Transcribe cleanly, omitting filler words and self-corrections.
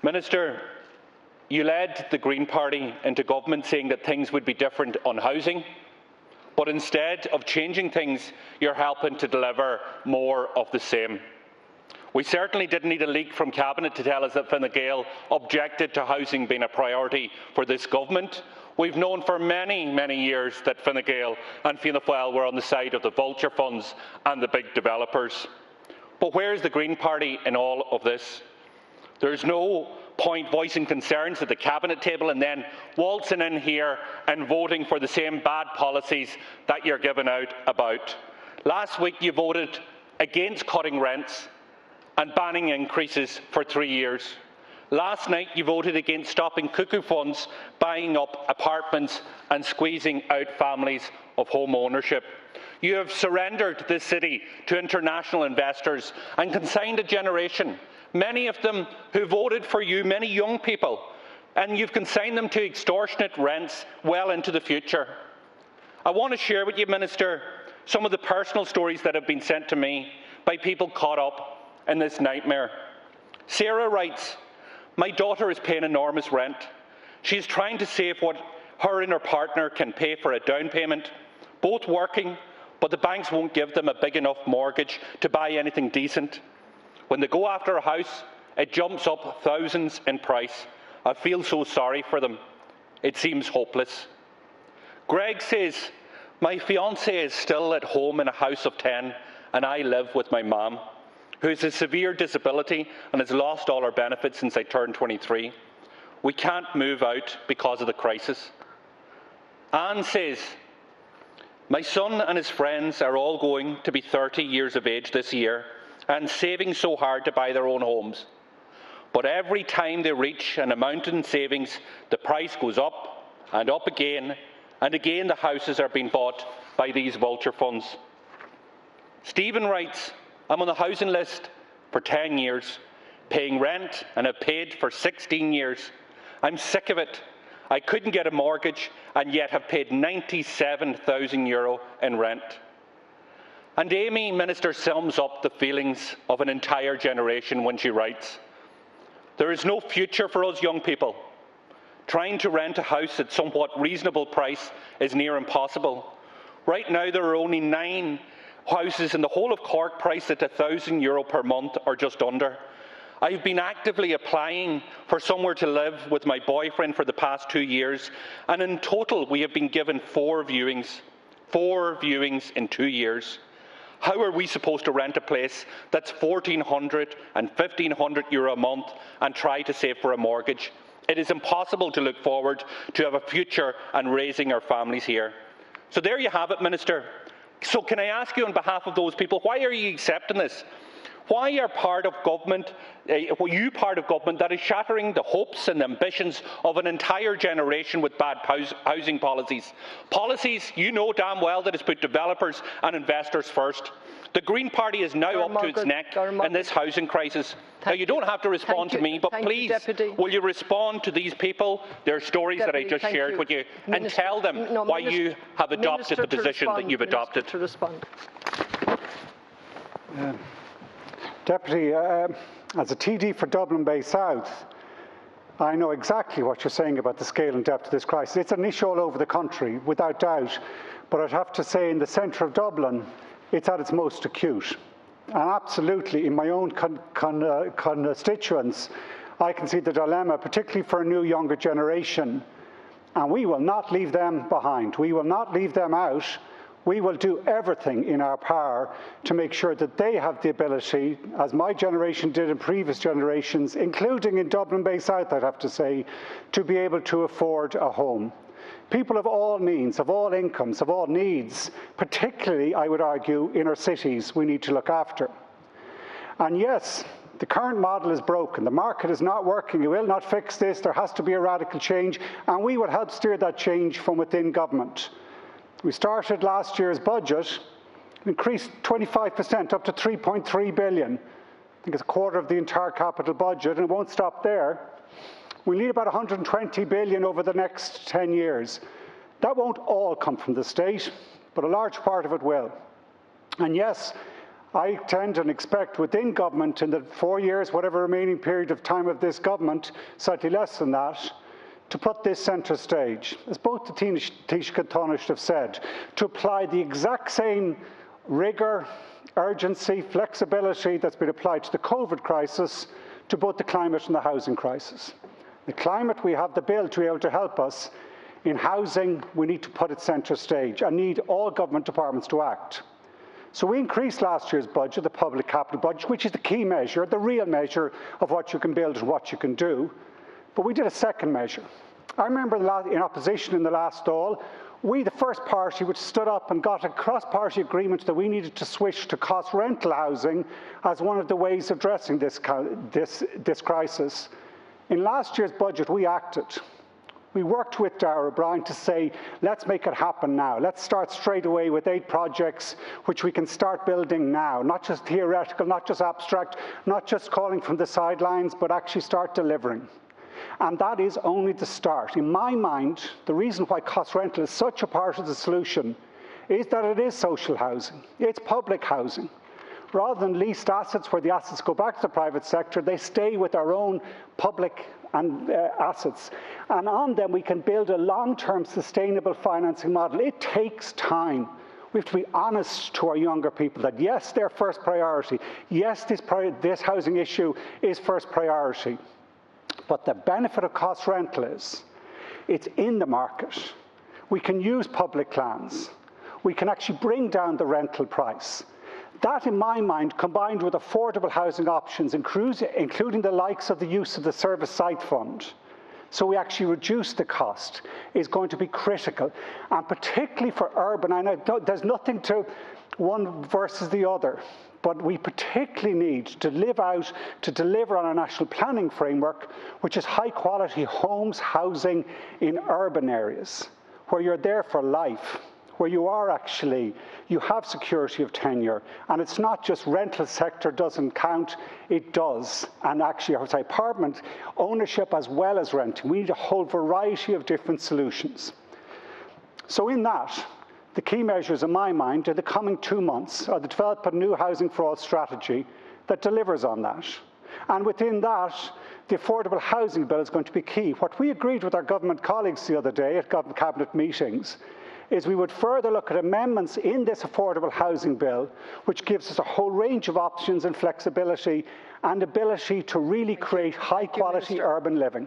Minister, you led the Green Party into government saying that things would be different on housing, but instead of changing things, you're helping to deliver more of the same. We certainly didn't need a leak from Cabinet to tell us that Fine Gael objected to housing being a priority for this government. We've known for many, many years that Fine Gael and Fianna Fáil were on the side of the vulture funds and the big developers. But where is the Green Party in all of this? There's no point voicing concerns at the Cabinet table and then waltzing in here and voting for the same bad policies that you're giving out about. Last week you voted against cutting rents and banning increases for 3 years. Last night you voted against stopping cuckoo funds buying up apartments and squeezing out families of home ownership. You have surrendered this city to international investors and consigned a generation, many of them who voted for you, many young people, and you've consigned them to extortionate rents well into the future. I want to share with you, Minister, some of the personal stories that have been sent to me by people caught up in this nightmare. Sarah writes, "My daughter is paying enormous rent. She's trying to save what her and her partner can pay for a down payment, both working, but the banks won't give them a big enough mortgage to buy anything decent. When they go after a house, it jumps up thousands in price. I feel so sorry for them. It seems hopeless." Greg says, "My fiancé is still at home in a house of 10 and I live with my mum, who has a severe disability and has lost all her benefits since I turned 23. We can't move out because of the crisis." Anne says, "My son and his friends are all going to be 30 years of age this year and saving so hard to buy their own homes. But every time they reach an amount in savings, the price goes up and up again, and again the houses are being bought by these vulture funds." Stephen writes, "I'm on the housing list for 10 years, paying rent and have paid for 16 years. I'm sick of it. I couldn't get a mortgage and yet have paid €97,000 in rent." And Amy, Minister, sums up the feelings of an entire generation when she writes, "There is no future for us young people. Trying to rent a house at somewhat reasonable price is near impossible. Right now there are only 9 houses in the whole of Cork priced at €1,000 per month or just under. I've been actively applying for somewhere to live with my boyfriend for the past 2 years, and in total we have been given 4 viewings. 4 viewings in 2 years. How are we supposed to rent a place that's €1,400 and €1,500 a month and try to save for a mortgage? It is impossible to look forward to have a future and raising our families here." So there you have it, Minister. So can I ask you on behalf of those people, why are you accepting this? Why are part of government, you part of government that is shattering the hopes and ambitions of an entire generation with bad housing policies? Policies you know damn well that has put developers and investors first. The Green Party is now up to its neck in this housing crisis. Now, you don't have to respond to me, but please, will you respond to these people, their stories that I just shared with you, and tell them why you have adopted the position that you've adopted? To respond. Deputy, as a TD for Dublin Bay South, I know exactly what you're saying about the scale and depth of this crisis. It's an issue all over the country, without doubt. But I'd have to say in the centre of Dublin, it's at its most acute. And absolutely, in my own constituents, I can see the dilemma, particularly for a new, younger generation. And we will not leave them behind. We will not leave them out. We will do everything in our power to make sure that they have the ability, as my generation did in previous generations, including in Dublin Bay South, I'd have to say, to be able to afford a home. People of all means, of all incomes, of all needs, particularly, I would argue, inner cities, we need to look after. And yes, the current model is broken. The market is not working. It will not fix this. There has to be a radical change, and we will help steer that change from within government. We started last year's budget, increased 25% up to €3.3 billion. I think it's a quarter of the entire capital budget, and it won't stop there. We need about €120 billion over the next 10 years. That won't all come from the state, but a large part of it will. And yes, I tend and expect within government in the 4 years, whatever remaining period of time of this government, slightly less than that, to put this centre stage, as both the Tánaiste and Tánaiste have said, to apply the exact same rigour, urgency, flexibility that's been applied to the COVID crisis to both the climate and the housing crisis. The climate, we have the bill to be able to help us. In housing, we need to put it centre stage and need all government departments to act. So we increased last year's budget, the public capital budget, which is the key measure, the real measure of what you can build and what you can do. But we did a second measure. I remember in opposition in the last Dáil, we, the first party, which stood up and got a cross-party agreement that we needed to switch to cost rental housing as one of the ways of addressing this crisis. In last year's budget, we acted. We worked with Darragh O'Brien to say, let's make it happen now. Let's start straight away with 8 projects which we can start building now, not just theoretical, not just abstract, not just calling from the sidelines, but actually start delivering. And that is only the start. In my mind, the reason why cost rental is such a part of the solution is that it is social housing. It's public housing. Rather than leased assets where the assets go back to the private sector, they stay with our own public assets. And on them, we can build a long-term sustainable financing model. It takes time. We have to be honest to our younger people that, yes, they're first priority. Yes, this housing issue is first priority. But the benefit of cost rental is it's in the market. We can use public lands. We can actually bring down the rental price. That, in my mind, combined with affordable housing options, including the likes of the use of the Service Site Fund, so we actually reduce the cost, is going to be critical. And particularly for urban, I know there's nothing to one versus the other, but we particularly need to deliver on a national planning framework, which is high-quality homes, housing in urban areas, where you're there for life, where you have security of tenure, and it's not just rental sector doesn't count, it does. And actually, I would say apartment ownership as well as renting. We need a whole variety of different solutions. So in that, the key measures in my mind in the coming 2 months are the develop a new housing for all strategy that delivers on that. And within that, the affordable housing bill is going to be key. What we agreed with our government colleagues the other day at government cabinet meetings is we would further look at amendments in this affordable housing bill, which gives us a whole range of options and flexibility and ability to really create high-quality urban living.